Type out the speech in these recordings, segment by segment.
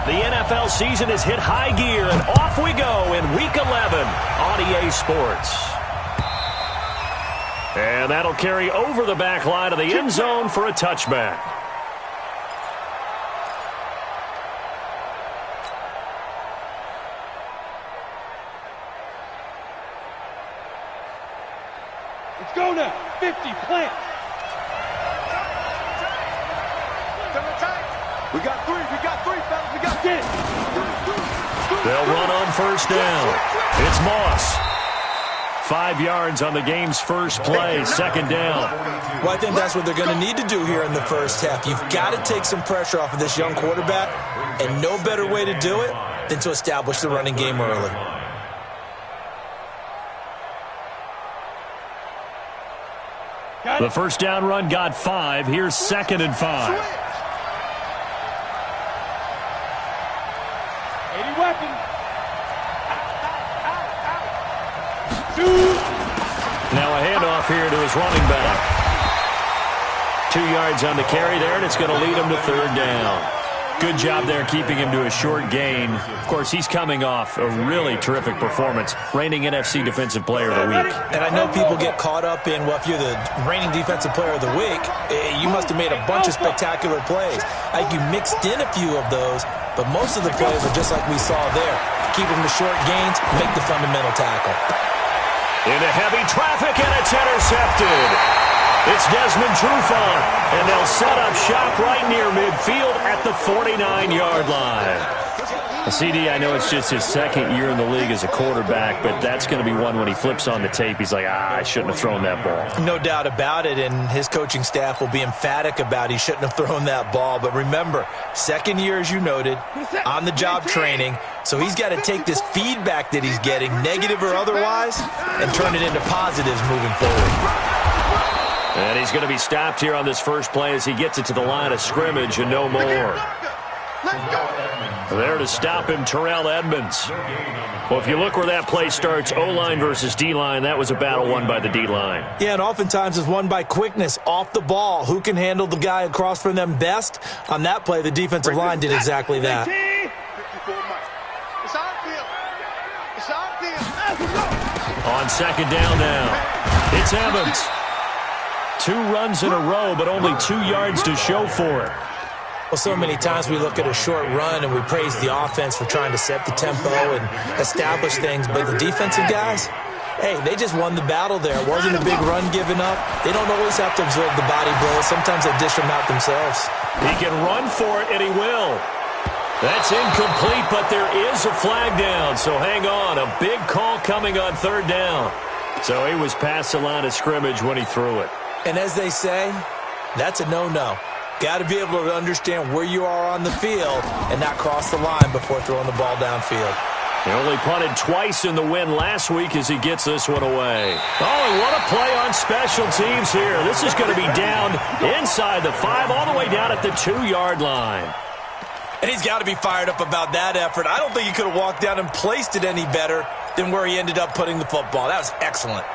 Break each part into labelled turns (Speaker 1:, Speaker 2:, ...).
Speaker 1: The NFL season has hit high gear, and off we go in Week 11 on EA Sports. And that'll carry over the back line of the end zone for a touchback.
Speaker 2: Let's go now. 50, plant. We got three, fellas. We got 10.
Speaker 1: They'll run on first down. It's Moss. 5 yards on the game's first play, second down.
Speaker 3: Well, I think that's what they're going to need to do here in the first half. You've got to take some pressure off of this young quarterback, and no better way to do it than to establish the running game early.
Speaker 1: The first down run got 5. Here's 2nd and 5.
Speaker 2: 80 weapons.
Speaker 1: Now a handoff here to his running back. 2 yards on the carry there, and it's going to lead him to third down. Good job there keeping him to a short gain. Of course, he's coming off a really terrific performance, reigning NFC Defensive Player of the Week.
Speaker 3: And I know people get caught up in, well, if you're the reigning Defensive Player of the Week, you must have made a bunch of spectacular plays. I think you mixed in a few of those, but most of the plays are just like we saw there. Keep them to short gains, make the fundamental tackle.
Speaker 1: Into heavy traffic, and it's intercepted. It's Desmond Trufant, and they'll set up shop right near midfield at the 49-yard line. CD, I know it's just his second year in the league as a quarterback, but that's going to be one when he flips on the tape, he's like, I shouldn't have thrown that ball.
Speaker 3: No doubt about it, and his coaching staff will be emphatic about he shouldn't have thrown that ball. But remember, second year, as you noted, on-the-job training, so he's got to take this feedback that he's getting, negative or otherwise, and turn it into positives moving forward.
Speaker 1: And he's going to be stopped here on this first play as he gets it to the line of scrimmage and no more. There to stop him, Terrell Edmonds. Well, if you look where that play starts, O-line versus D-line, that was a battle won by the D-line.
Speaker 3: Yeah, and oftentimes it's won by quickness, off the ball. Who can handle the guy across from them best? On that play, the defensive line did exactly that.
Speaker 1: On second down now, it's Evans. 2 runs in a row, but only 2 yards to show for it.
Speaker 3: Well, so many times we look at a short run and we praise the offense for trying to set the tempo and establish things, but the defensive guys, hey, they just won the battle there. It wasn't a big run given up. They don't always have to absorb the body blows. Sometimes they dish them out themselves.
Speaker 1: He can run for it, and he will. That's incomplete, but there is a flag down, so hang on. A big call coming on third down. So he was past the line of scrimmage when he threw it.
Speaker 3: And as they say, that's a no-no. Got to be able to understand where you are on the field and not cross the line before throwing the ball downfield.
Speaker 1: He only punted twice in the win last week as he gets this one away. Oh, and what a play on special teams here. This is going to be down inside the 5, all the way down at the 2-yard line.
Speaker 3: And he's got to be fired up about that effort. I don't think he could have walked down and placed it any better than where he ended up putting the football. That was excellent.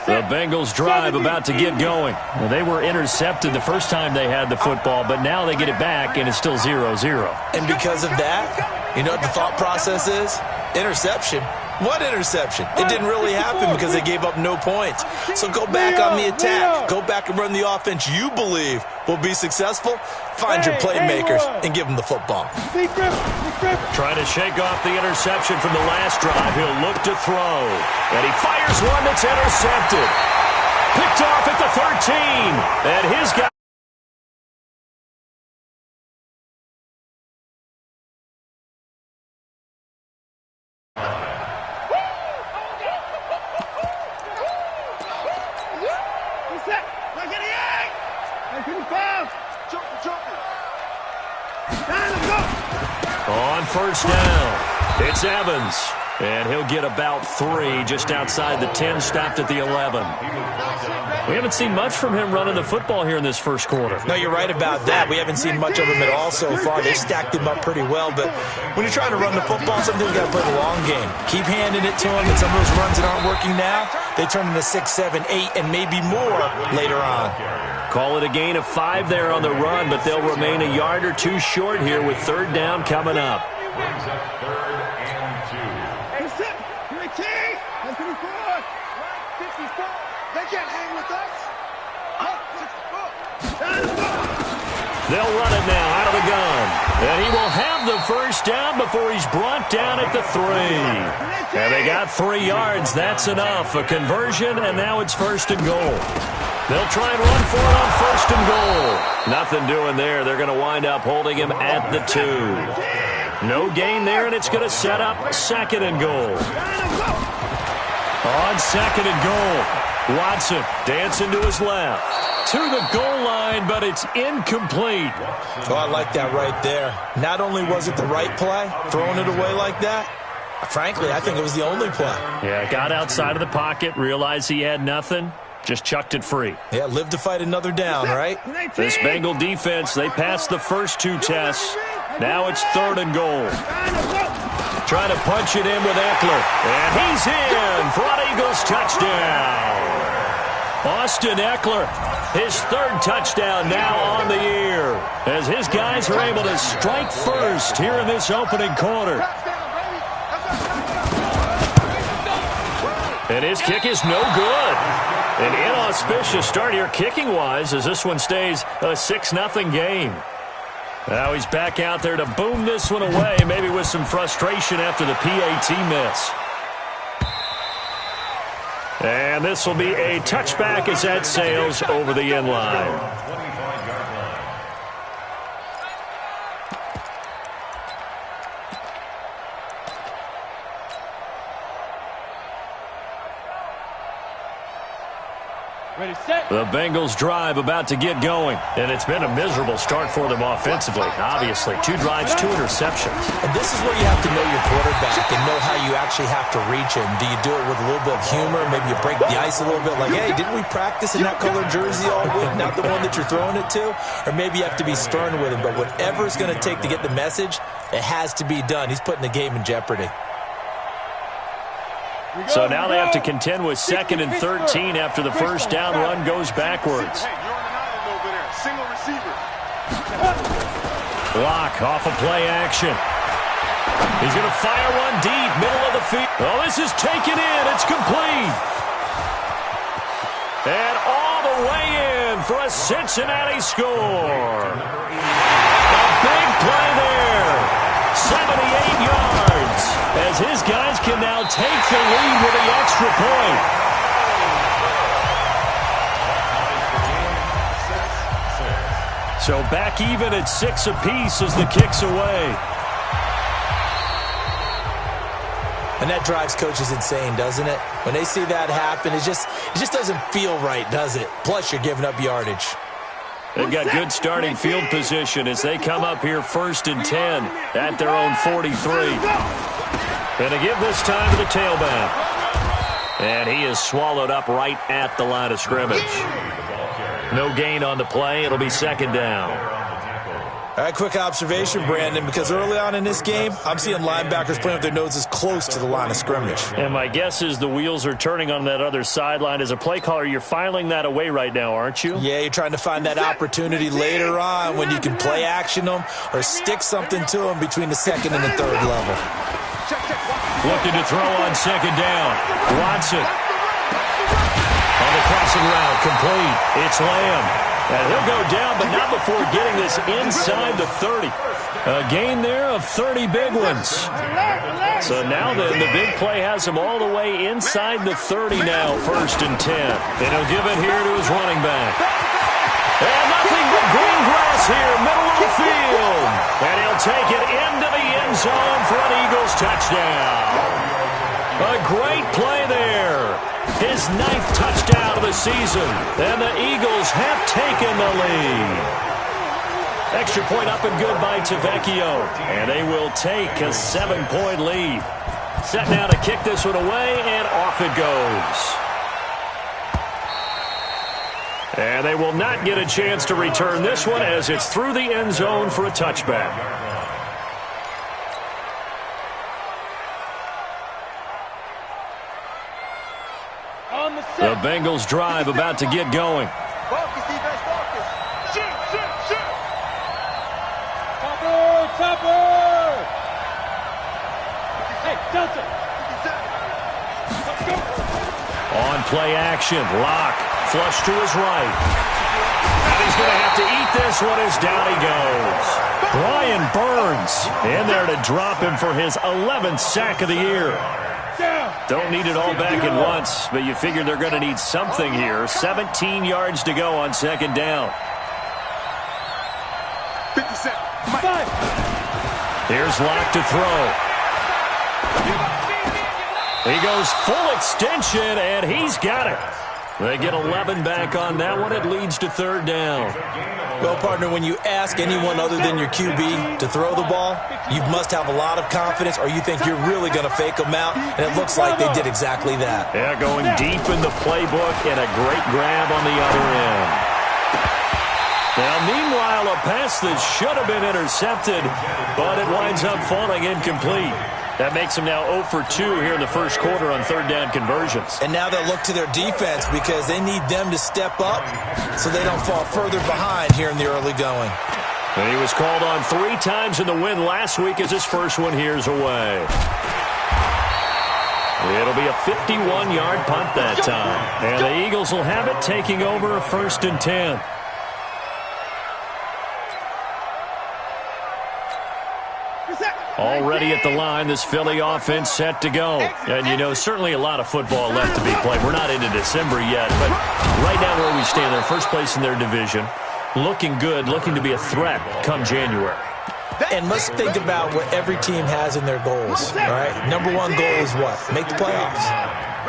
Speaker 1: The Bengals drive about to get going. Well, they were intercepted the first time they had the football, but now they get it back, and it's still 0-0.
Speaker 3: And because of that, you know what the thought process is? Interception. What interception? It didn't really happen because they gave up no points. So go back on the attack. Go back and run the offense you believe will be successful. Find your playmakers and give them the football.
Speaker 1: Trying to shake off the interception from the last drive. He'll look to throw. And he fires one that's intercepted. Picked off at the 13. And his guy. On first down, it's Evans. And he'll get about 3 just outside the 10, stopped at the 11. We haven't seen much from him running the football here in this first quarter.
Speaker 3: No, you're right about that. We haven't seen much of him at all so far. They stacked him up pretty well, but when you're trying to run the football, sometimes you got to play the long game. Keep handing it to him, and some of those runs that aren't working now, they turn into 6, 7, 8, and maybe more later on.
Speaker 1: Call it a gain of 5 there on the run, but they'll remain a yard or 2 short here with 3rd down coming up. They'll run it now out of the gun. And he will have the first down before he's brought down at the 3. And they got 3 yards. That's enough. A conversion, and now it's 1st and goal. They'll try and run for it on 1st and goal. Nothing doing there. They're going to wind up holding him at the 2. No gain there, and it's going to set up 2nd and goal. On 2nd and goal, Watson dancing to his left. To the goal line, but it's incomplete.
Speaker 3: Oh, I like that right there. Not only was it the right play, throwing it away like that, frankly, I think it was the only play.
Speaker 1: Yeah, got outside of the pocket, realized he had nothing, just chucked it free.
Speaker 3: Yeah, live to fight another down, right?
Speaker 1: This Bengal defense, they passed the first 2 tests. Now it's 3rd and goal. Trying to punch it in with Eckler. And he's in for an Eagles touchdown. Austin Eckler, his 3rd touchdown now on the year, as his guys are able to strike first here in this opening quarter. And his kick is no good. An inauspicious start here kicking-wise as this one stays a 6-0 game. Now he's back out there to boom this one away, maybe with some frustration after the PAT miss. And this will be a touchback as that sails over the end line.
Speaker 2: Ready, set.
Speaker 1: The Bengals drive about to get going, and it's been a miserable start for them offensively. Obviously, 2 drives, 2 interceptions.
Speaker 3: And this is where you have to know your quarterback and know how you actually have to reach him. Do you do it with a little bit of humor? Maybe you break the ice a little bit, like, hey, didn't we practice in that colored jersey all week, not the one that you're throwing it to? Or maybe you have to be stern with him, but whatever it's going to take to get the message, it has to be done. He's putting the game in jeopardy.
Speaker 1: So now they have to contend with 2nd and 13 after the first down run goes backwards. Block off of play action. He's going to fire one deep, middle of the field. Oh, this is taken in. It's complete. And all the way in for a Cincinnati score. A big play there. 78 yards. As his guys can now take the lead with the extra point. So back even at 6 apiece as the kick's away.
Speaker 3: And that drives coaches insane, doesn't it? When they see that happen, it just doesn't feel right, does it? Plus, you're giving up yardage.
Speaker 1: They've got good starting field position as they come up here 1st and 10 at their own 43. And to give this time to the tailback. And he is swallowed up right at the line of scrimmage. No gain on the play. It'll be 2nd down.
Speaker 3: All right, quick observation, Brandon, because early on in this game, I'm seeing linebackers playing with their noses close to the line of scrimmage.
Speaker 1: And my guess is the wheels are turning on that other sideline. As a play caller, you're filing that away right now, aren't you?
Speaker 3: Yeah, you're trying to find that opportunity later on when you can play action them or stick something to them between the 2nd and the 3rd level.
Speaker 1: Looking to throw on 2nd down. Watson. On the crossing route, complete. It's Lamb. And he'll go down, but not before getting this inside the 30. A gain there of 30 big ones. So now then, the big play has him all the way inside the 30 now, 1st and 10. And he'll give it here to his running back. And nothing but green grass here, middle of the field. And he'll take it into the end zone for an Eagles touchdown. A great play there. His 9th touchdown of the season. And the Eagles have taken the lead. Extra point up and good by Tavecchio. And they will take a 7-point lead. Set now to kick this one away, and off it goes. And they will not get a chance to return this one as it's through the end zone for a touchback. The Bengals drive about to get going.
Speaker 2: Focus, defense, focus. Shoot. Topper. Hey, Delta. Let's go.
Speaker 1: On play action, Lock. Flush to his right. And he's going to have to eat this one as down he goes. Brian Burns in there to drop him for his 11th sack of the year. Don't need it all back at once, but you figure they're going to need something here. 17 yards to go on second down.
Speaker 2: 57.
Speaker 1: Here's Lock to throw. He goes full extension, and he's got it. They get 11 back on that one. It leads to third down.
Speaker 3: Well, partner, when you ask anyone other than your QB to throw the ball, you must have a lot of confidence or you think you're really going to fake them out, and it looks like they did exactly that.
Speaker 1: Yeah, going deep in the playbook and a great grab on the other end. Now, meanwhile, a pass that should have been intercepted, but it winds up falling incomplete. That makes them now 0 for 2 here in the first quarter on third down conversions.
Speaker 3: And now they'll look to their defense because they need them to step up so they don't fall further behind here in the early going.
Speaker 1: And he was called on 3 times in the win last week as his first one here's away. It'll be a 51-yard punt that time. And the Eagles will have it, taking over a 1st and 10. Already at the line, this Philly offense set to go. And, you know, certainly a lot of football left to be played. We're not into December yet, but right now where we stand, they're first place in their division. Looking good, looking to be a threat come January.
Speaker 3: And let's think about what every team has in their goals, all right? Number 1 goal is what? Make the playoffs.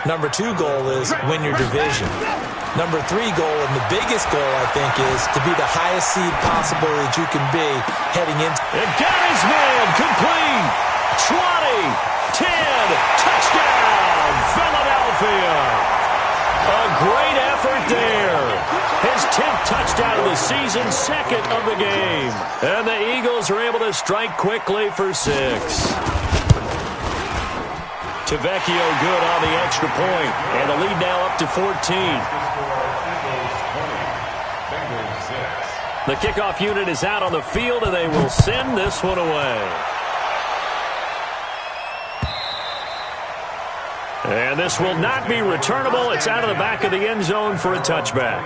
Speaker 3: Number 2 goal is win your division. Number 3 goal, and the biggest goal, I think, is to be the highest seed possible that you can be heading into.
Speaker 1: And got his man, complete, 20, 10, touchdown, Philadelphia. A great effort there. His 10th touchdown of the season, 2nd of the game. And the Eagles are able to strike quickly for 6. Tavecchio good on the extra point, and the lead now up to 14. The kickoff unit is out on the field, and they will send this one away. And this will not be returnable. It's out of the back of the end zone for a touchback.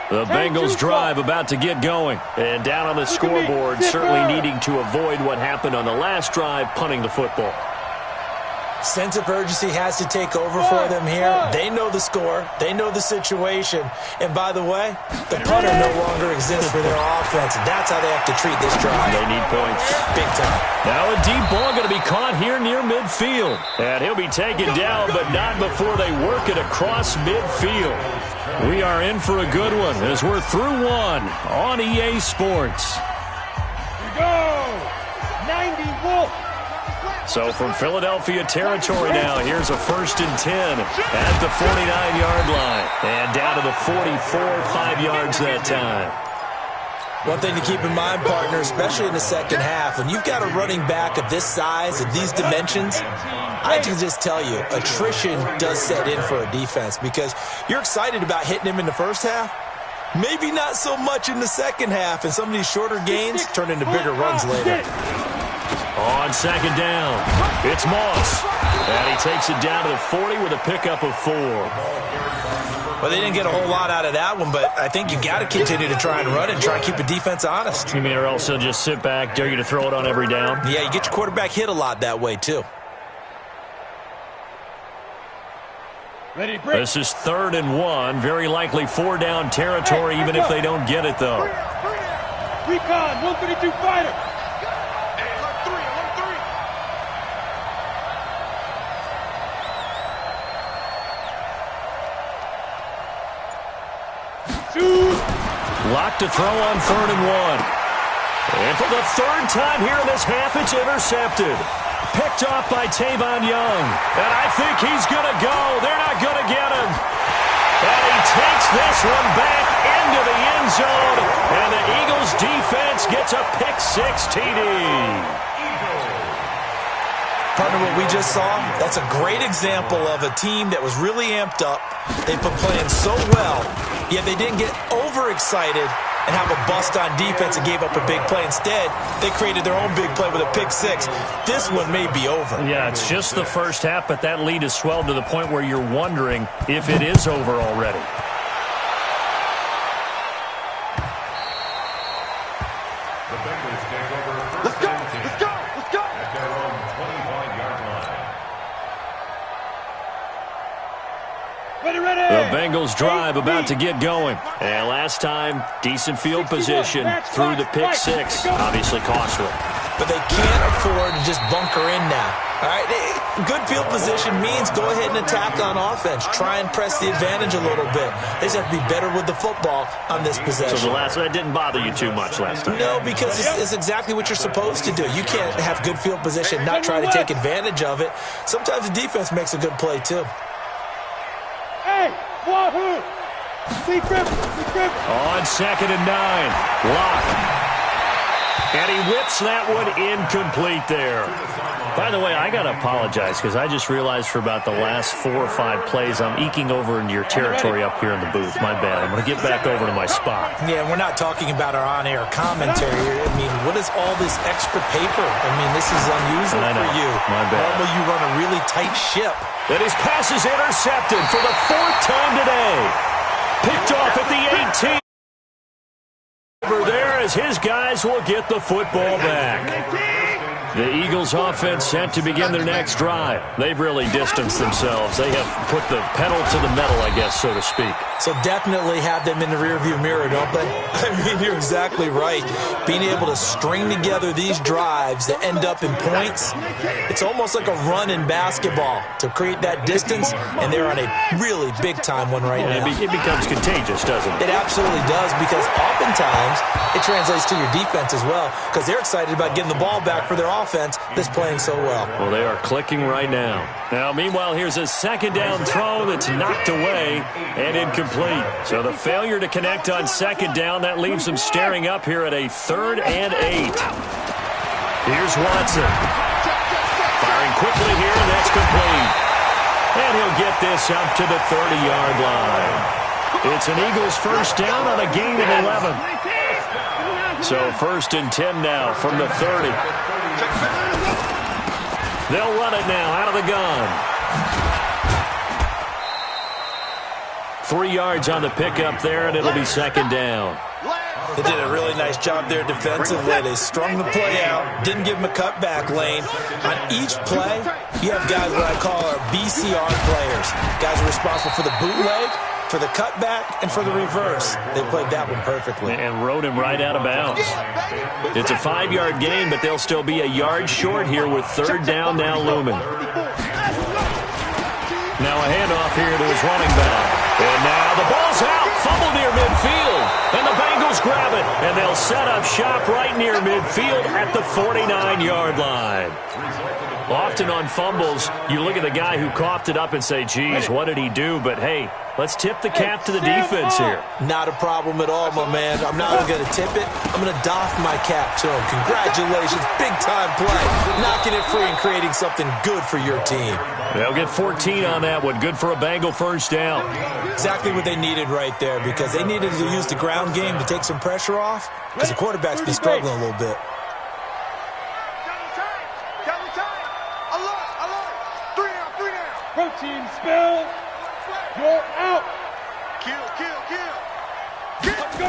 Speaker 1: The Bengals drive about to get going. And down on the scoreboard, certainly needing to avoid what happened on the last drive, punting the football.
Speaker 3: Sense of urgency has to take over for them here. They know the score. They know the situation. And by the way, the punter no longer exists for their offense. And that's how they have to treat this drive.
Speaker 1: They need points.
Speaker 3: Big time.
Speaker 1: Now a deep ball going to be caught here near midfield. And he'll be taken down, but not before they work it across midfield. We are in for a good one as we're through one on EA Sports.
Speaker 2: Here we go. 90 Wolf.
Speaker 1: So from Philadelphia territory now, here's a 1st and 10 at the 49-yard line. And down to the 44, 5 yards that time.
Speaker 3: One thing to keep in mind, partner, especially in the second half, when you've got a running back of this size and these dimensions, I can just tell you, attrition does set in for a defense because you're excited about hitting him in the first half. Maybe not so much in the second half, and some of these shorter gains turn into bigger runs later.
Speaker 1: On second down, it's Moss. And he takes it down to the 40 with a pickup of 4.
Speaker 3: Well, they didn't get a whole lot out of that one, but I think you got to continue to try and run it and try and keep the defense honest.
Speaker 1: You mean or else they'll just sit back, dare you to throw it on every down?
Speaker 3: Yeah, you get your quarterback hit a lot that way, too.
Speaker 2: Ready to break.
Speaker 1: This is 3rd and 1. Very likely 4-down territory, even if they don't get it, though.
Speaker 2: Recon, 132 fighter.
Speaker 1: Lock to throw on 3rd and 1. And for the third time here in this half, it's intercepted. Picked off by Tavon Young. And I think he's going to go. They're not going to get him. And he takes this one back into the end zone. And the Eagles defense gets a pick-6 TD.
Speaker 3: Partner, what we just saw, that's a great example of a team that was really amped up. They've been playing so well, yet they didn't get overexcited and have a bust on defense and gave up a big play. Instead, they created their own big play with a pick-6. This one may be over.
Speaker 1: Yeah, it's just the first half, but that lead has swelled to the point where you're wondering if it is over already. The Bengals drive about to get going. And last time, decent field position through the pick-6. Obviously costly.
Speaker 3: But they can't afford to just bunker in now. All right, good field position means go ahead and attack on offense. Try and press the advantage a little bit. They just have to be better with the football on this possession.
Speaker 1: So that didn't bother you too much last time?
Speaker 3: No, because it's exactly what you're supposed to do. You can't have good field position, not try to take advantage of it. Sometimes the defense makes a good play, too.
Speaker 2: Hey, Wahoo!
Speaker 1: On 2nd and 9, Lock. And he whips that one incomplete there. By the way, I got to apologize because I just realized for about the last 4 or 5 plays, I'm eking over into your territory up here in the booth. My bad. I'm going to get back over to my spot.
Speaker 3: Yeah, we're not talking about our on-air commentary here. I mean, what is all this extra paper? I mean, this is unusual for you.
Speaker 1: My bad.
Speaker 3: Normally you run a really tight ship.
Speaker 1: And his pass is intercepted for the 4th time today. Picked off at the 18. Over there as his guys will get the football back. The Eagles offense set to begin their next drive. They've really distanced themselves. They have put the pedal to the metal, I guess, so to speak.
Speaker 3: So definitely have them in the rearview mirror, don't they? I mean, you're exactly right. Being able to string together these drives that end up in points, it's almost like a run in basketball to create that distance, and they're on a really big-time one right now.
Speaker 1: It becomes contagious, doesn't it?
Speaker 3: It absolutely does, because oftentimes it translates to your defense as well, because they're excited about getting the ball back for their offense that's playing so well.
Speaker 1: Well, they are clicking right now. Now, meanwhile, here's a 2nd down throw that's knocked away and incomplete. So the failure to connect on 2nd down, that leaves them staring up here at a 3rd and 8. Here's Watson. Firing quickly here, and that's complete. And he'll get this up to the 30-yard line. It's an Eagles first down on a gain of 11. So 1st and 10 now from the 30. They'll run it now out of the gun. 3 yards on the pickup there, and it'll be 2nd down.
Speaker 3: They did a really nice job there defensively. They strung the play out, didn't give him a cutback lane. On each play, you have guys what I call our BCR players. Guys are responsible for the bootleg, for the cutback, and for the reverse. They played that one perfectly.
Speaker 1: And rode him right out of bounds. It's a 5-yard gain, but they'll still be a yard short here with 3rd down now looming. Now a handoff here to his running back. And now the ball's out. Fumble near midfield. And the Bengals grab it. And they'll set up shop right near midfield at the 49-yard line. Often on fumbles, you look at the guy who coughed it up and say, geez, what did he do? But, hey, let's tip the cap to the defense here.
Speaker 3: Not a problem at all, my man. I'm not going to tip it. I'm going to doff my cap to him. Congratulations. Big-time play. Knocking it free and creating something good for your team.
Speaker 1: They'll get 14 on that one. Good for a Bengal first down.
Speaker 3: Exactly what they needed right there, because they needed to use the ground game to take some pressure off, because the quarterback's been struggling a little bit.
Speaker 2: Protein spill. You're out. Kill. Go.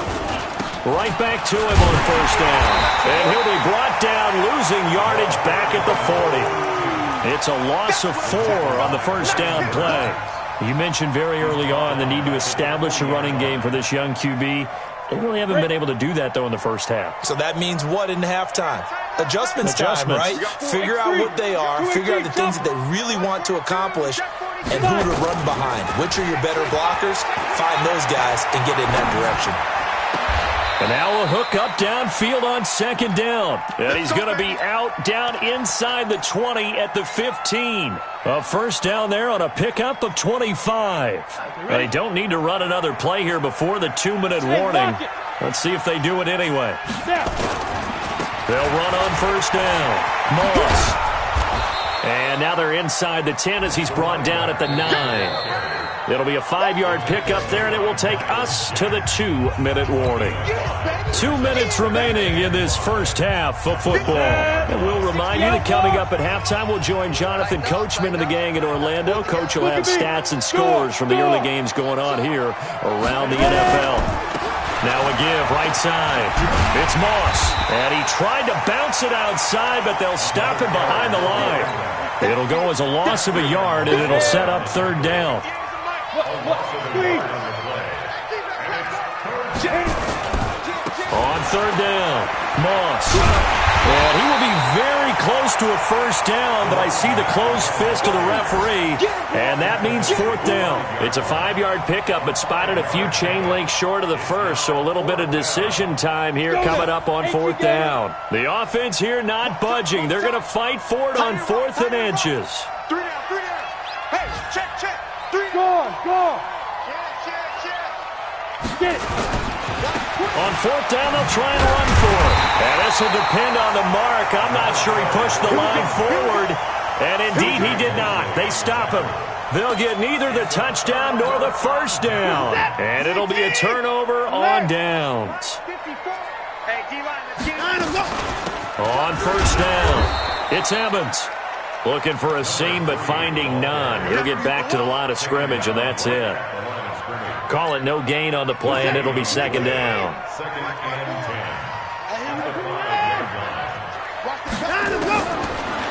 Speaker 1: Right back to him on first down. And he'll be brought down, losing yardage back at the 40. It's a loss of 4 on the first down play. You mentioned very early on the need to establish a running game for this young QB. They really haven't been able to do that, though, in the first half.
Speaker 3: So that means what in halftime? Adjustments time, right? Figure out what they are, figure out the things that they really want to accomplish, and who to run behind. Which are your better blockers? Find those guys and get in that direction.
Speaker 1: And now a hook up downfield on second down. And he's going to be out down inside the 20 at the 15. A first down there on a pickup of 25. They don't need to run another play here before the 2-minute warning. Let's see if they do it anyway. They'll run on first down. Moss. And now they're inside the 10 as he's brought down at the 9. It'll be a 5-yard pickup there, and it will take us to the 2-minute warning. 2 minutes remaining in this first half of football. And we'll remind you that coming up at halftime, we'll join Jonathan Coachman and the gang in Orlando. Coach will have stats and scores from the early games going on here around the NFL. Now a give, right side. It's Moss. And he tried to bounce it outside, but they'll stop him behind the line. It'll go as a loss of a yard, and it'll set up third down. On third down, Moss. And he will be very close to a first down, but I see the closed fist of the referee, and that means fourth down. It's a 5-yard pickup, but spotted a few chain links short of the first, so a little bit of decision time here coming up on fourth down. The offense here not budging. They're going to fight for it on 4th and inches.
Speaker 2: 3 down. Hey, check. 3. Go. Get it.
Speaker 1: On fourth down, they'll try and run for it. And this will depend on the mark. I'm not sure he pushed the line forward. And indeed, he did not. They stop him. They'll get neither the touchdown nor the first down. And it'll be a turnover on downs. On first down, it's Evans. Looking for a seam, but finding none. He'll get back to the line of scrimmage, and that's it. Call it no gain on the play, and it'll be second down.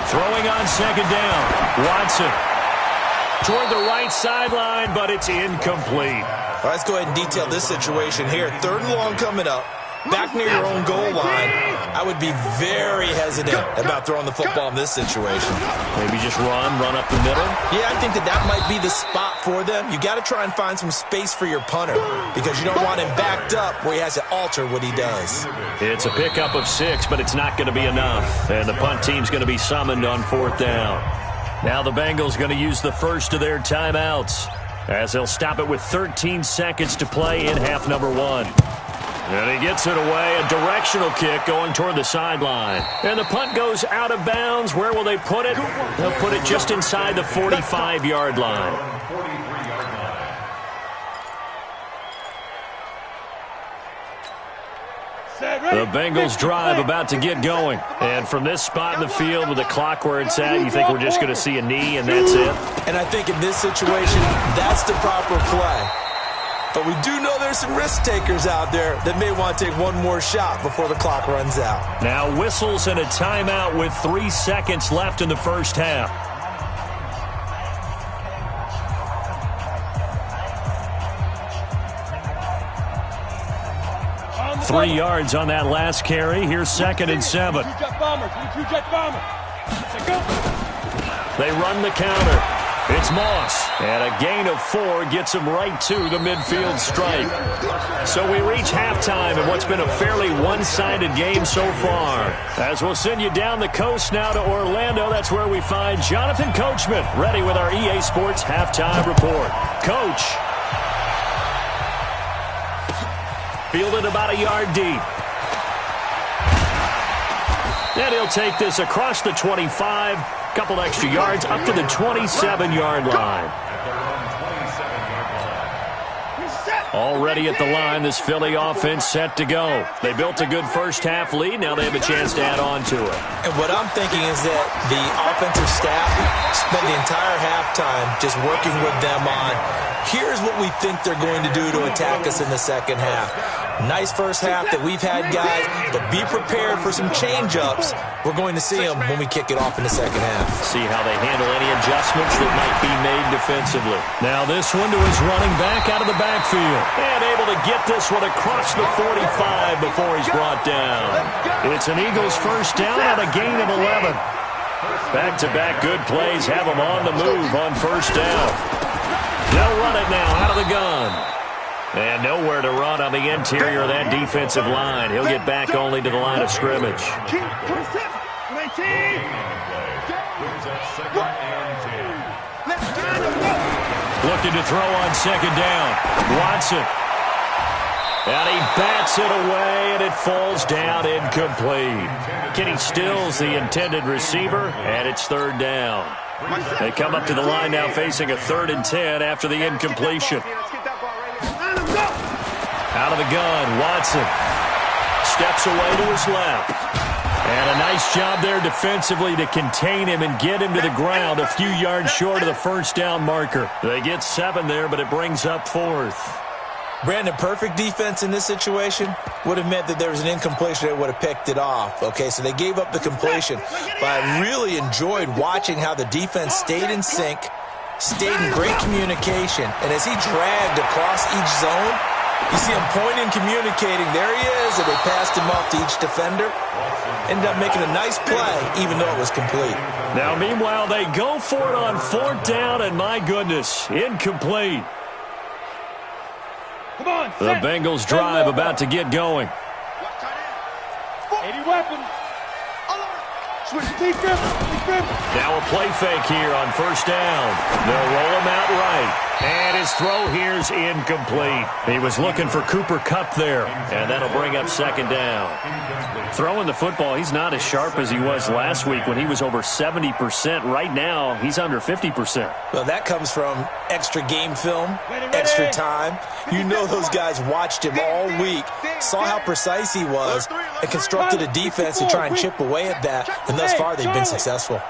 Speaker 1: Throwing on second down. Watson toward the right sideline, but it's incomplete.
Speaker 3: All right, let's go ahead and detail this situation here. 3rd and long coming up. Back near your own goal line, I would be very hesitant about throwing the football in this situation.
Speaker 1: Maybe just run up the middle?
Speaker 3: Yeah, I think that might be the spot for them. You got to try and find some space for your punter because you don't want him backed up where he has to alter what he does.
Speaker 1: It's a pickup of 6, but it's not going to be enough. And the punt team's going to be summoned on fourth down. Now the Bengals going to use the first of their timeouts as they'll stop it with 13 seconds to play in half number 1. And he gets it away, a directional kick going toward the sideline. And the punt goes out of bounds. Where will they put it? They'll put it just inside the 45-yard line. The Bengals drive about to get going. And from this spot in the field with the clock where it's at, you think we're just going to see a knee and that's it?
Speaker 3: And I think in this situation, that's the proper play. But we do know there's some risk takers out there that may want to take one more shot before the clock runs out.
Speaker 1: Now whistles and a timeout with 3 seconds left in the first half. Three yards on that last carry. Here's 2nd and 7. They run the counter. It's Moss. And a gain of 4 gets him right to the midfield stripe. So we reach halftime in what's been a fairly one-sided game so far. As we'll send you down the coast now to Orlando, that's where we find Jonathan Coachman, ready with our EA Sports halftime report. Coach. Fielded about a yard deep. And he'll take this across the 25. Couple extra yards up to the 27-yard line. Already at the line, this Philly offense set to go. They built a good first-half lead. Now they have a chance to add on to it.
Speaker 3: And what I'm thinking is that the offensive staff spent the entire halftime just working with them on, here's what we think they're going to do to attack us in the second half. Nice first half that we've had, guys, but be prepared for some change-ups. We're going to see them when we kick it off in the second half.
Speaker 1: See how they handle any adjustments that might be made defensively. Now this one to his running back out of the backfield. And able to get this one across the 45 before he's brought down. It's an Eagles first down on a gain of 11. Back-to-back good plays have them on the move on first down. They'll run it now out of the gun. And nowhere to run on the interior of that defensive line. He'll get back only to the line of scrimmage. Looking to throw on second down. Watson. And he bats it away, and it falls down incomplete. Kenny Stills, the intended receiver, and it's third down. They come up to the line now facing a 3rd and 10 after the incompletion. Out of the gun, Watson steps away to his left. And a nice job there defensively to contain him and get him to the ground a few yards short of the first down marker. They get 7 there, but it brings up 4th.
Speaker 3: Brandon, perfect defense in this situation would have meant that there was an incompletion that would have picked it off. Okay, so they gave up the completion. But I really enjoyed watching how the defense stayed in sync, stayed in great communication. And as he dragged across each zone, you see him pointing, communicating. There he is, and they passed him off to each defender. Ended up making a nice play, even though it was complete.
Speaker 1: Now, meanwhile, they go for it on 4th down, and my goodness, incomplete. The Bengals drive about to get going.
Speaker 2: 80 weapons.
Speaker 1: Now a play fake here on 1st down. They'll roll him out right. And his throw here's incomplete. He was looking for Cooper Kupp there. And that'll bring up 2nd down. Throwing the football, he's not as sharp as he was last week when he was over 70%. Right now, he's under 50%.
Speaker 3: Well, that comes from extra game film, extra time. You know those guys watched him all week, saw how precise he was, and constructed a defense to try and chip away at that. And thus far, they've been successful.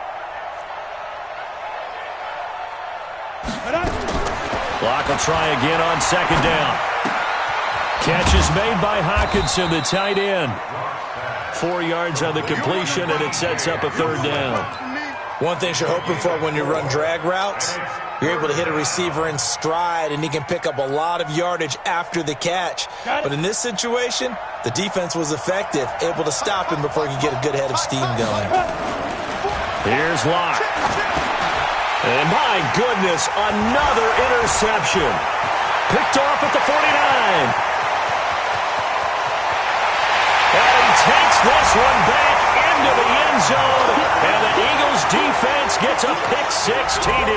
Speaker 1: Clock will try again on 2nd down. Catch is made by Hockenson, the tight end. 4 yards on the completion, and it sets up a 3rd down.
Speaker 3: One thing you're hoping for when you run drag routes, you're able to hit a receiver in stride, and he can pick up a lot of yardage after the catch. But in this situation, the defense was effective, able to stop him before he could get a good head of steam going.
Speaker 1: Here's Locke. And my goodness, another interception. Picked off at the 49. And he takes this one back into the end zone. And the Eagles defense gets a pick-6 TD.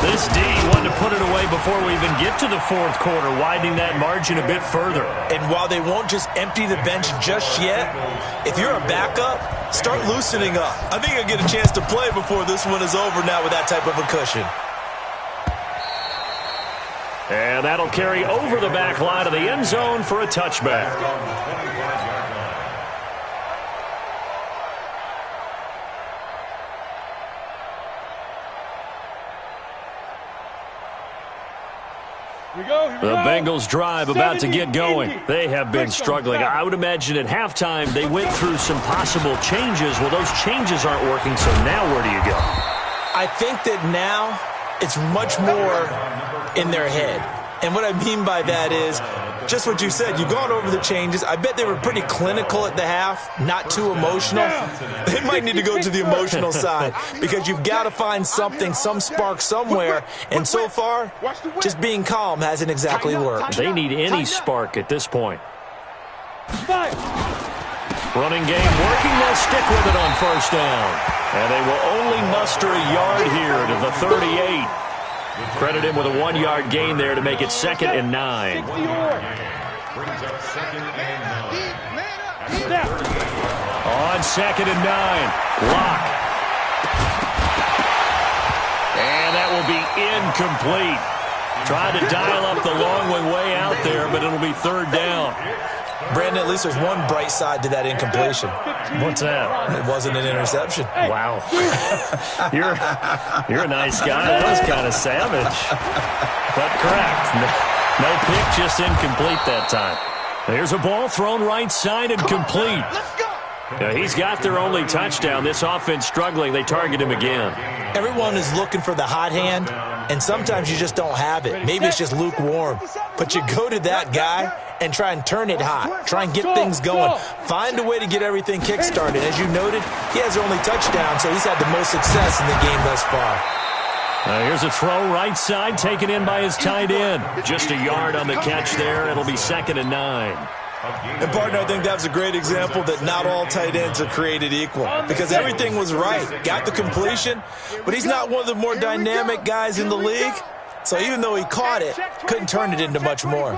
Speaker 1: This D wanted to put it away before we even get to the 4th quarter, widening that margin a bit further.
Speaker 3: And while they won't just empty the bench just yet, if you're a backup, start loosening up. I think I'll get a chance to play before this one is over now with that type of a cushion.
Speaker 1: And that'll carry over the back line of the end zone for a touchback. The Bengals drive about to get going. They have been struggling. I would imagine at halftime they went through some possible changes. Well, those changes aren't working, so now where do you go?
Speaker 3: I think that now it's much more in their head. And what I mean by that is just what you said. You've gone over the changes. I bet they were pretty clinical at the half, not too emotional. They might need to go to the emotional side because you've got to find something, some spark somewhere. And so far, just being calm hasn't exactly worked.
Speaker 1: They need any spark at this point. Running game working. They'll stick with it on 1st down. And they will only muster a yard here to the 38. Credit him with a 1-yard gain there to make it 2nd and 9. On 2nd and 9, Locke. And that will be incomplete. Tried to dial up the long one way out there, but it'll be 3rd down.
Speaker 3: Brandon, at least there's one bright side to that incompletion.
Speaker 1: What's that?
Speaker 3: It wasn't an interception.
Speaker 1: Wow. You're a nice guy. That was kind of savage. But correct. No pick, just incomplete that time. There's a ball thrown right side and complete. Now, he's got their only touchdown. This offense struggling. They target him again.
Speaker 3: Everyone is looking for the hot hand, and sometimes you just don't have it. Maybe it's just lukewarm. But you go to that guy and try and turn it hot. Try and get things going. Find a way to get everything kick-started. As you noted, he has their only touchdown, so he's had the most success in the game thus far.
Speaker 1: Here's a throw right side, taken in by his tight end. Just a yard on the catch there. It'll be 2nd and 9.
Speaker 3: And, partner, I think that was a great example that not all tight ends are created equal because everything was right. Got the completion, but he's not one of the more dynamic guys in the league. So even though he caught it, couldn't turn it into much more.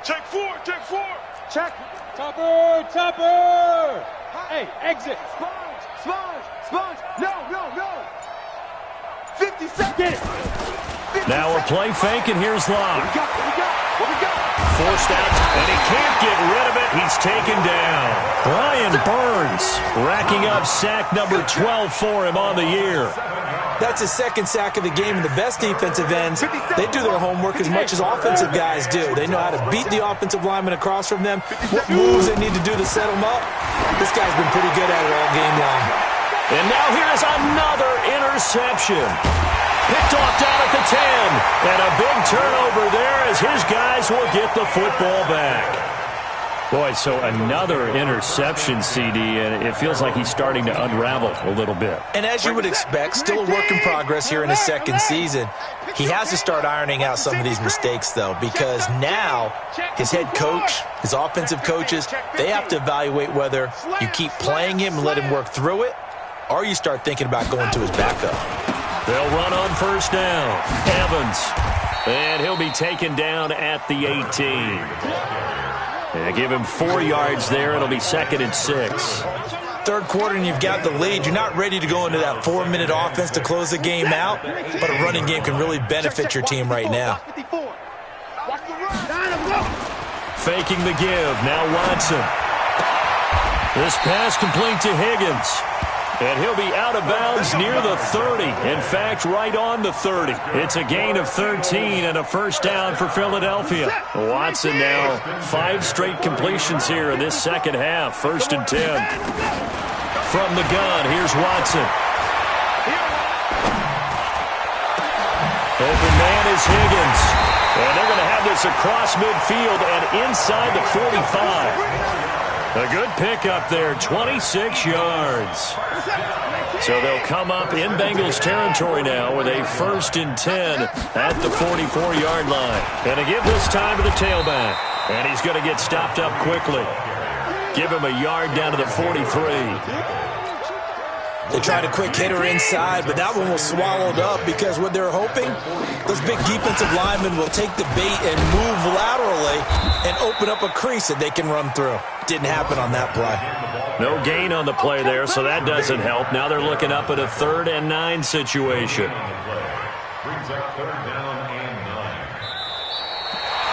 Speaker 2: Check 4, check 4. Check.
Speaker 4: Topper, topper. Hey, exit.
Speaker 2: Sponge. No. 50 seconds.
Speaker 1: Now a play fake, and here's Locke.
Speaker 2: What we got?
Speaker 1: Forced out, and he can't get rid of it. He's taken down. Brian Burns racking up sack number 12 for him on the year.
Speaker 3: That's his 2nd sack of the game, and the best defensive ends, they do their homework as much as offensive guys do. They know how to beat the offensive lineman across from them, what moves they need to do to set them up. This guy's been pretty good at it all game long.
Speaker 1: And now here's another interception. Picked off down at the 10. And a big turnover there as his guys will get the football back. Boy, so another interception, CD, and it feels like he's starting to unravel a little bit.
Speaker 3: And as you would expect, still a work in progress here in his 2nd season. He has to start ironing out some of these mistakes, though, because now his head coach, his offensive coaches, they have to evaluate whether you keep playing him and let him work through it, or you start thinking about going to his backup.
Speaker 1: They'll run on 1st down. Evans. And he'll be taken down at the 18. And give him 4 yards there. It'll be 2nd and 6.
Speaker 3: 3rd quarter and you've got the lead. You're not ready to go into that 4-minute offense to close the game out, but a running game can really benefit your team right now.
Speaker 1: Faking the give. Now Watson. This pass complete to Higgins. And he'll be out of bounds near the 30. In fact, right on the 30. It's a gain of 13 and a 1st down for Philadelphia. Watson now 5 straight completions here in this 2nd half. 1st and 10. From the gun, here's Watson. Open man is Higgins. And they're going to have this across midfield and inside the 45. A good pickup there, 26 yards. So they'll come up in Bengals territory now with a 1st and 10 at the 44-yard line. And a give this time to the tailback. And he's going to get stopped up quickly. Give him a yard down to the 43.
Speaker 3: They tried a quick hitter inside, but that one was swallowed up because what they're hoping, those big defensive linemen will take the bait and move laterally and open up a crease that they can run through. Didn't happen on that play.
Speaker 1: No gain on the play there, so that doesn't help. Now they're looking up at a 3rd and 9 situation.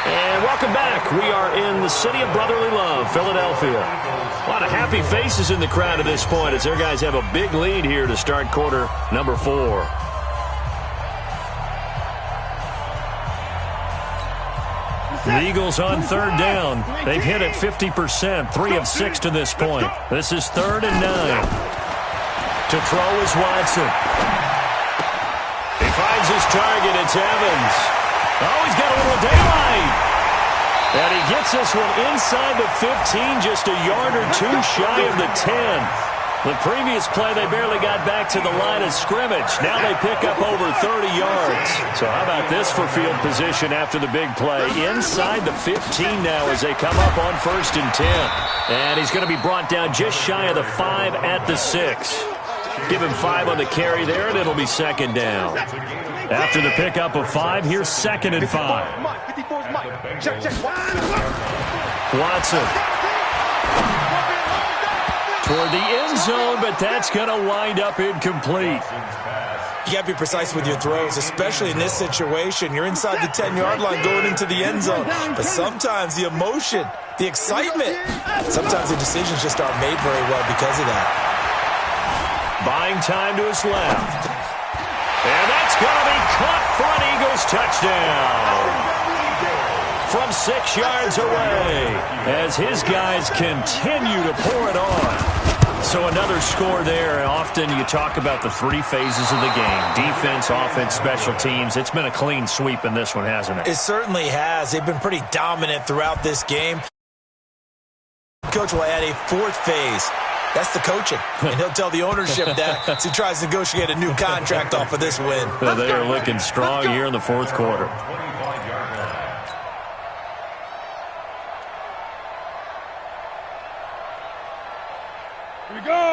Speaker 1: And welcome back. We are in the city of brotherly love, Philadelphia. A lot of happy faces in the crowd at this point as their guys have a big lead here to start quarter number 4. The Eagles on 3rd down. They've hit it 50%, 3 of 6 to this point. This is 3rd and 9. To throw is Watson. He finds his target. It's Evans. Oh, he's got a little daylight. And he gets this one inside the 15, just a yard or 2 shy of the 10. The previous play, they barely got back to the line of scrimmage. Now they pick up over 30 yards. So how about this for field position after the big play? Inside the 15 now as they come up on 1st and 10. And he's going to be brought down just shy of the 5 at the 6. Give him 5 on the carry there, and it'll be 2nd down. After the pickup of 5, here's 2nd and 5. Watson. Toward the end zone, but that's going to wind up incomplete.
Speaker 3: You got to be precise with your throws, especially in this situation. You're inside the 10-yard line going into the end zone. But sometimes the emotion, the excitement, sometimes the decisions just aren't made very well because of that.
Speaker 1: Buying time to his left. And that's going to be caught for an Eagles touchdown. From 6 yards away as his guys continue to pour it on. So another score there. Often you talk about the 3 phases of the game. Defense, offense, special teams. It's been a clean sweep in this one, hasn't it?
Speaker 3: It certainly has. They've been pretty dominant throughout this game. Coach will add a 4th phase. That's the coaching. And he'll tell the ownership that as he tries to negotiate a new contract off of this win.
Speaker 1: They are looking strong here in the fourth quarter.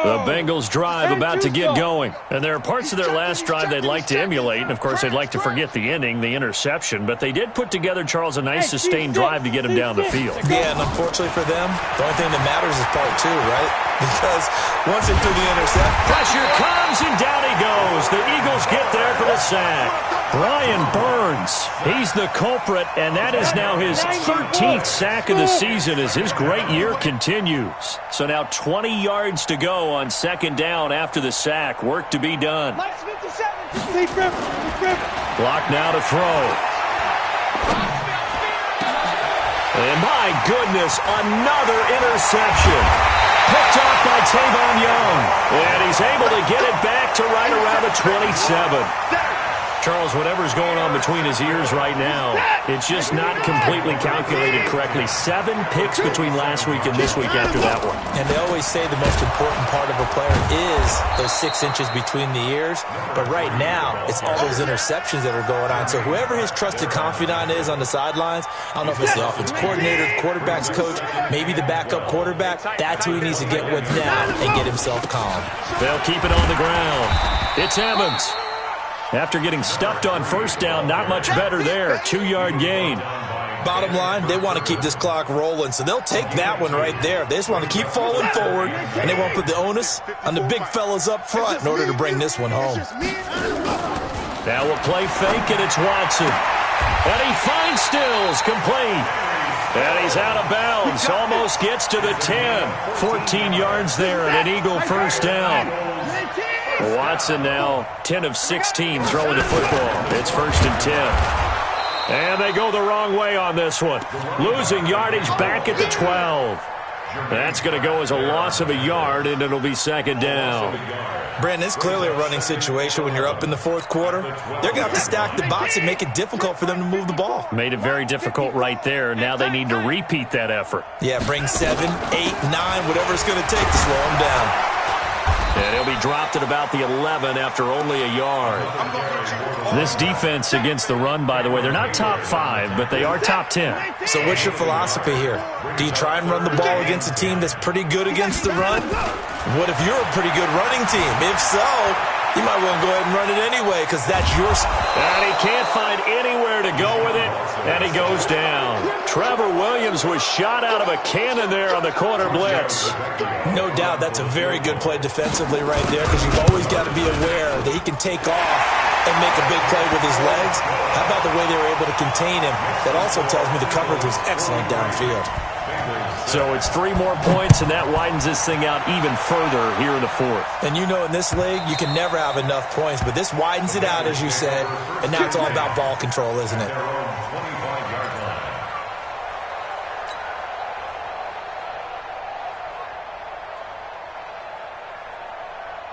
Speaker 1: The Bengals drive about to get going. And there are parts of their last drive they'd like to emulate. And, of course, they'd like to forget the ending, the interception. But they did put together, Charles, a nice sustained drive to get him down the field.
Speaker 3: Yeah, and unfortunately for them, the only thing that matters is part two, right? Because once they threw the intercept,
Speaker 1: pressure comes, and down he goes. The Eagles get there for the sack. Brian Burns, he's the culprit, and that is now his 13th sack of the season as his great year continues. So now 20 yards to go on second down after the sack. Work to be done. Block now to throw. And my goodness, another interception. Picked off by Tavon Young. And he's able to get it back to right around the 27. Charles, whatever's going on between his ears right now, it's just not completely calculated correctly. 7 picks between last week and this week after that one.
Speaker 3: And they always say the most important part of a player is those 6 inches between the ears. But right now, it's all those interceptions that are going on. So whoever his trusted confidant is on the sidelines, I don't know if it's the offensive coordinator, the quarterback's coach, maybe the backup quarterback, that's who he needs to get with now and get himself calm.
Speaker 1: They'll keep it on the ground. It's Evans. After getting stuffed on first down, not much better there. 2-yard gain.
Speaker 3: Bottom line, they want to keep this clock rolling, so they'll take that one right there. They just want to keep falling forward, and they won't put the onus on the big fellas up front in order to bring this one home.
Speaker 1: Now we'll play fake, and it's Watson. And he finds Stills, complete. And he's out of bounds, almost gets to the 10. 14 yards there, and an Eagle first down. Watson now 10 of 16 throwing the football. It's 1st and 10. And they go the wrong way on this one. Losing yardage back at the 12. That's going to go as a loss of a yard, and it'll be second down.
Speaker 3: Brandon, it's clearly a running situation when you're up in the fourth quarter. They're going to have to stack the box and make it difficult for them to move the ball.
Speaker 1: Made it very difficult right there. Now they need to repeat that effort.
Speaker 3: Yeah, bring 7, 8, 9, whatever it's going to take to slow them down.
Speaker 1: And he'll be dropped at about the 11 after only a yard. This defense against the run, by the way, they're not top 5, but they are top 10.
Speaker 3: So what's your philosophy here? Do you try and run the ball against a team that's pretty good against the run? What if you're a pretty good running team? If so, you might want to go ahead and run it anyway because that's yours.
Speaker 1: And he can't find anywhere to go with it, and he goes down. Trevor Williams was shot out of a cannon there on the corner blitz.
Speaker 3: No doubt that's a very good play defensively right there because you've always got to be aware that he can take off and make a big play with his legs. How about the way they were able to contain him? That also tells me the coverage was excellent downfield.
Speaker 1: So it's 3 more points, and that widens this thing out even further here in the fourth.
Speaker 3: And you know in this league, you can never have enough points, but this widens it out, as you said, and now it's all about ball control, isn't it?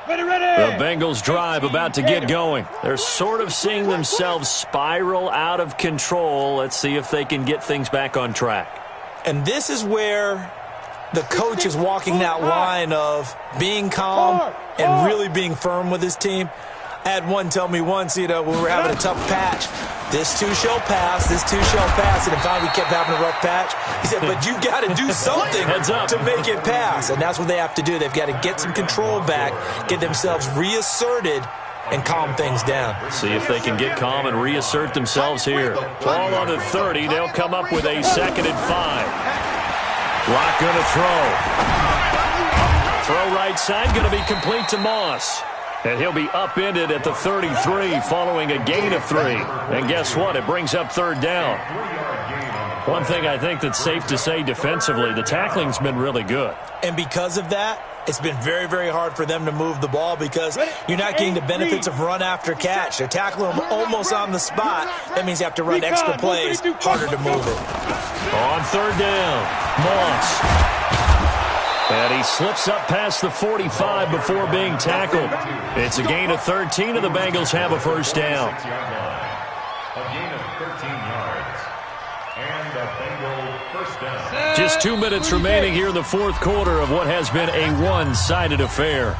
Speaker 1: The Bengals drive about to get going. They're sort of seeing themselves spiral out of control. Let's see if they can get things back on track.
Speaker 3: And this is where the coach is walking that line of being calm and really being firm with his team. I had one tell me once, when we were having a tough patch, this too shall pass, this too shall pass. And finally we kept having a rough patch. He said, but you got to do something to make it pass. And that's what they have to do. They've got to get some control back, get themselves reasserted, and calm things down.
Speaker 1: See if they can get calm and reassert themselves here. Ball on the 30. They'll come up with a 2nd and 5. Block going to throw. Throw right side going to be complete to Moss. And he'll be upended at the 33 following a gain of 3. And guess what? It brings up 3rd down. One thing I think that's safe to say defensively, the tackling's been really good.
Speaker 3: And because of that, it's been very, very hard for them to move the ball because you're not getting the benefits of run after catch. They're tackling them almost on the spot. That means you have to run extra plays, harder to move it.
Speaker 1: On 3rd down, Moss. And he slips up past the 45 before being tackled. It's a gain of 13, and the Bengals have a first down.
Speaker 5: A gain of 13 yards. And the Bengals first down.
Speaker 1: Just 2 minutes remaining here in the fourth quarter of what has been a one-sided affair.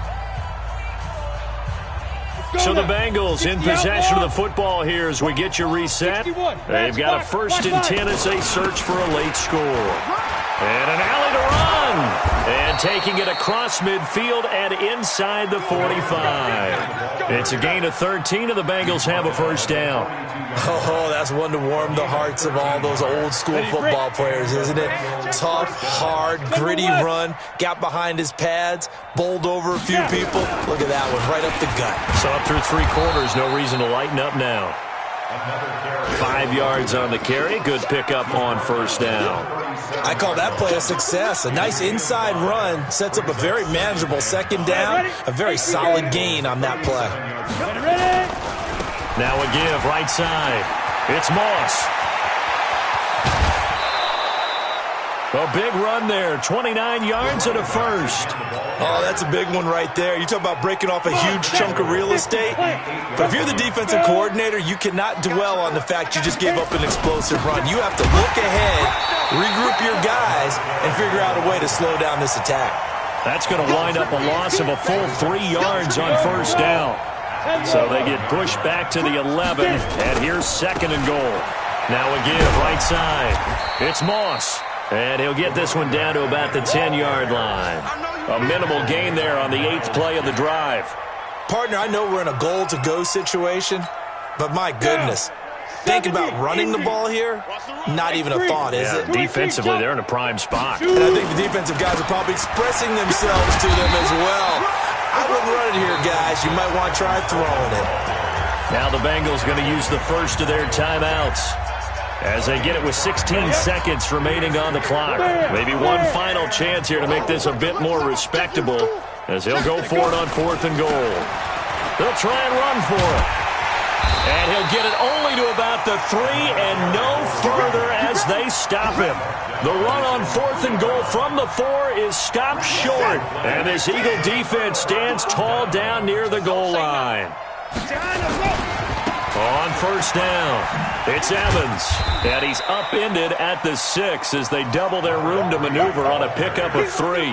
Speaker 1: So the Bengals in possession of the football here as we get you reset. They've got a 1st and 10 as they search for a late score. And an alley to run. And taking it across midfield and inside the 45. It's a gain of 13, and the Bengals have a first down.
Speaker 3: Oh, that's one to warm the hearts of all those old-school football players, isn't it? Tough, hard, gritty run, got behind his pads, bowled over a few people. Look at that one, right up the gut.
Speaker 1: So up through 3 quarters, no reason to lighten up now. 5 yards on the carry. Good pickup on first down.
Speaker 3: I call that play a success. A nice inside run sets up a very manageable second down. A very solid gain on that play.
Speaker 1: Now a give right side. It's Moss. A big run there. 29 yards and a first.
Speaker 3: Oh, that's a big one right there. You talk about breaking off a huge chunk of real estate. But if you're the defensive coordinator, you cannot dwell on the fact you just gave up an explosive run. You have to look ahead, regroup your guys, and figure out a way to slow down this attack.
Speaker 1: That's going to wind up a loss of a full 3 yards on first down. So they get pushed back to the 11, and here's 2nd and goal. Now a give right side. It's Moss. And he'll get this one down to about the 10-yard line. A minimal gain there on the 8th play of the drive.
Speaker 3: Partner, I know we're in a goal-to-go situation, but my goodness. Think about running the ball here? Not even a thought, is it?
Speaker 1: Defensively, they're in a prime spot.
Speaker 3: And I think the defensive guys are probably expressing themselves to them as well. I wouldn't run it here, guys. You might want to try throwing it.
Speaker 1: Now the Bengals going to use the first of their timeouts as they get it with 16 seconds remaining on the clock. Maybe one final chance here to make this a bit more respectable as he'll go for it on 4th and goal. They'll try and run for it. And he'll get it only to about the 3 and no further as they stop him. The run on 4th and goal from the 4 is stopped short. And this Eagle defense stands tall down near the goal line. On first down, it's Evans, and he's upended at the 6 as they double their room to maneuver on a pickup of 3.